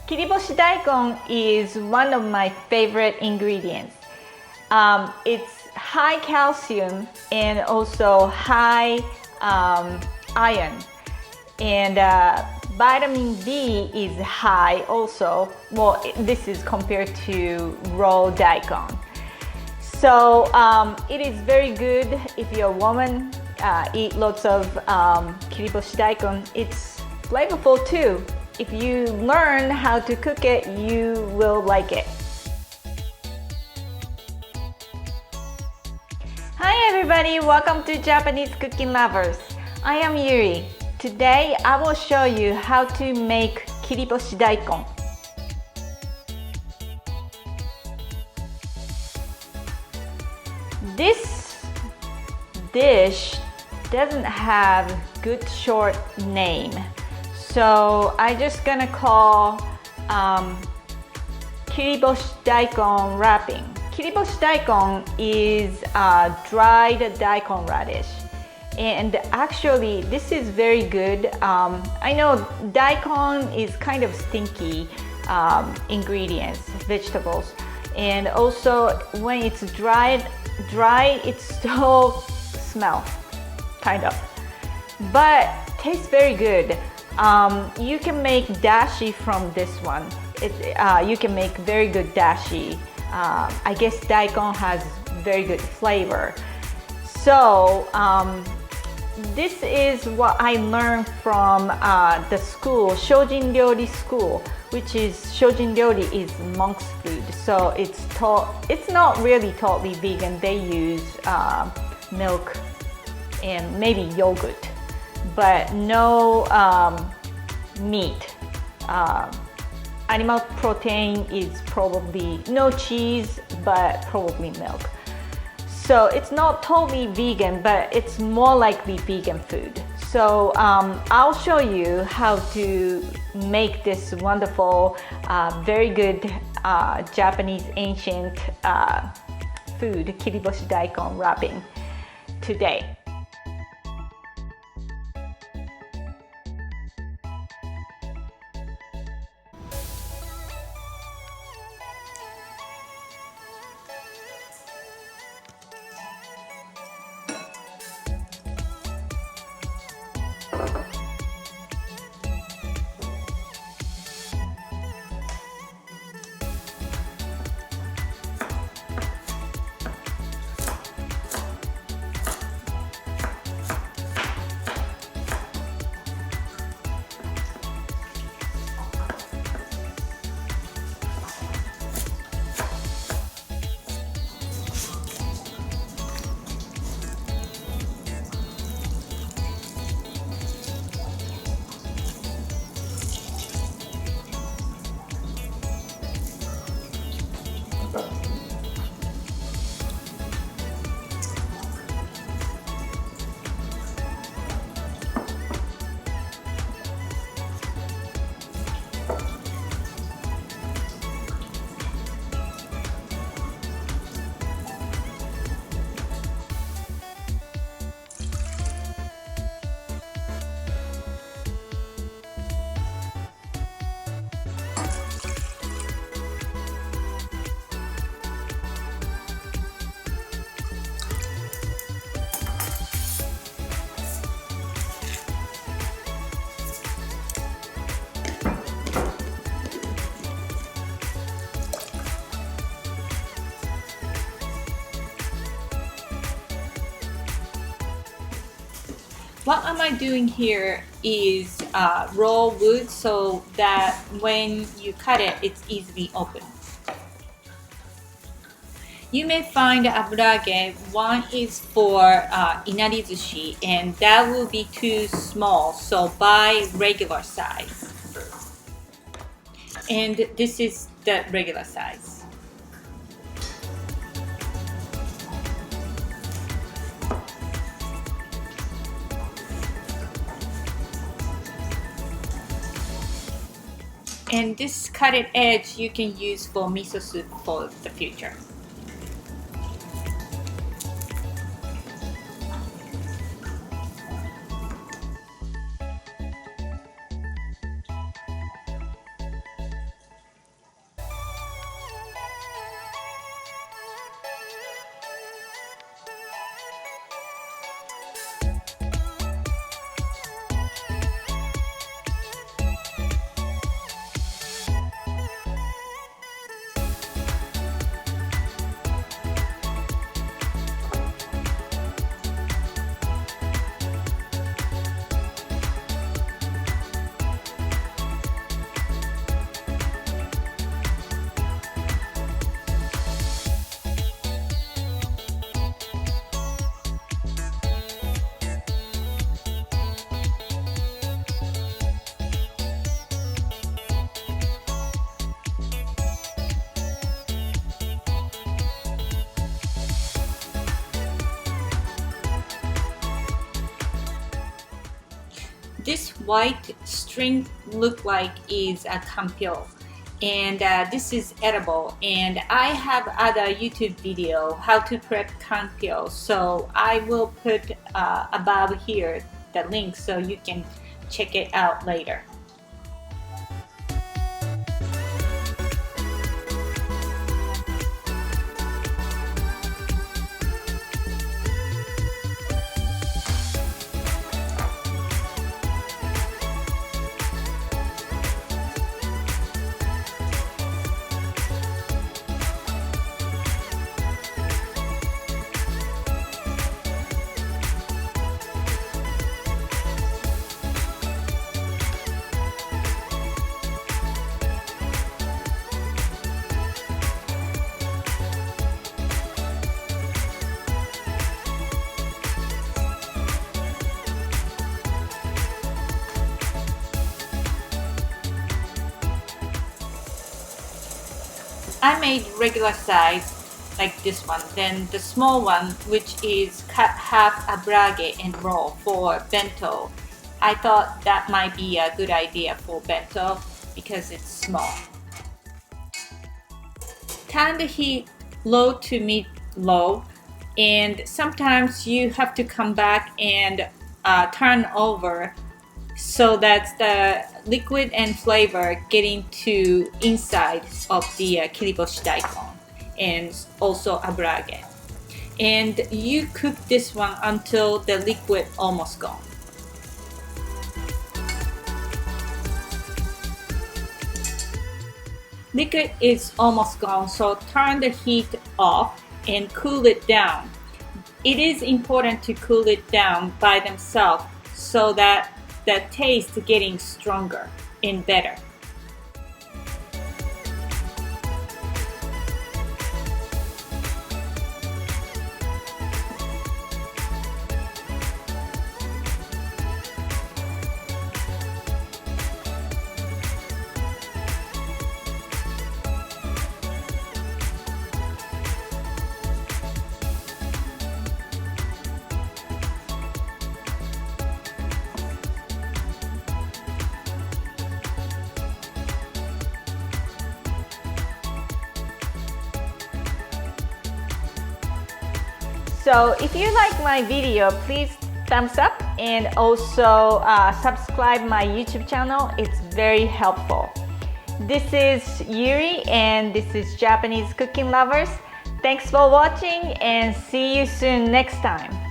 Kiriboshi Daikon is one of my favorite ingredients. It's high calcium and also high iron, and vitamin D is high also. Well, this is compared to raw daikon. So it is very good if you're a woman. Eat lots of Kiriboshi Daikon. It's flavorful too. If you learn how to cook it, you will like it. Hi everybody, welcome to Japanese Cooking Lovers. I am Yuri. Today I will show you how to make Kiriboshi Daikon. This dish doesn't have good short name, so I just gonna call Kiriboshi Daikon wrapping. Kiriboshi Daikon is dried daikon radish, and actually this is very good. I know daikon is kind of stinky ingredients, vegetables, and also when it's dry it still smells kind of, but tastes very good. You can make dashi from this one. You can make very good dashi. I guess daikon has very good flavor. So this is what I learned from the school, Shojin Ryori school, which is Shojin Ryori is monk's food. So it's not really totally vegan. They use milk and maybe yogurt, but no meat. Animal protein is probably no cheese, but probably milk. So it's not totally vegan, but it's more likely vegan food. So I'll show you how to make this wonderful, very good Japanese ancient food, Kiriboshi Daikon wrapping today. What am I doing here is raw wood so that when you cut it, it's easily open. You may find aburage. One is for inarizushi, and that will be too small, so buy regular size. And this is the regular size. And this cutted edge you can use for miso soup for the future. this white string look like is a kampyo, and this is edible. And I have other YouTube video how to prep kampyo, so I will put above here the link so you can check it out later. I made regular size like this one, then the small one, which is cut half aburage and roll for bento. I thought that might be a good idea for bento because it's small. Turn the heat low to mid-low, and sometimes you have to come back and turn over so that the liquid and flavor getting to inside of the Kiriboshi Daikon and also aburage. And you cook this one until the liquid almost gone. Liquid is almost gone, so turn the heat off and cool it down. It is important to cool it down by themselves so that the taste getting stronger and better. So if you like my video, please thumbs up and also subscribe my YouTube channel. It's very helpful. This is Yuri and this is Japanese Cooking Lovers. Thanks for watching and see you soon next time.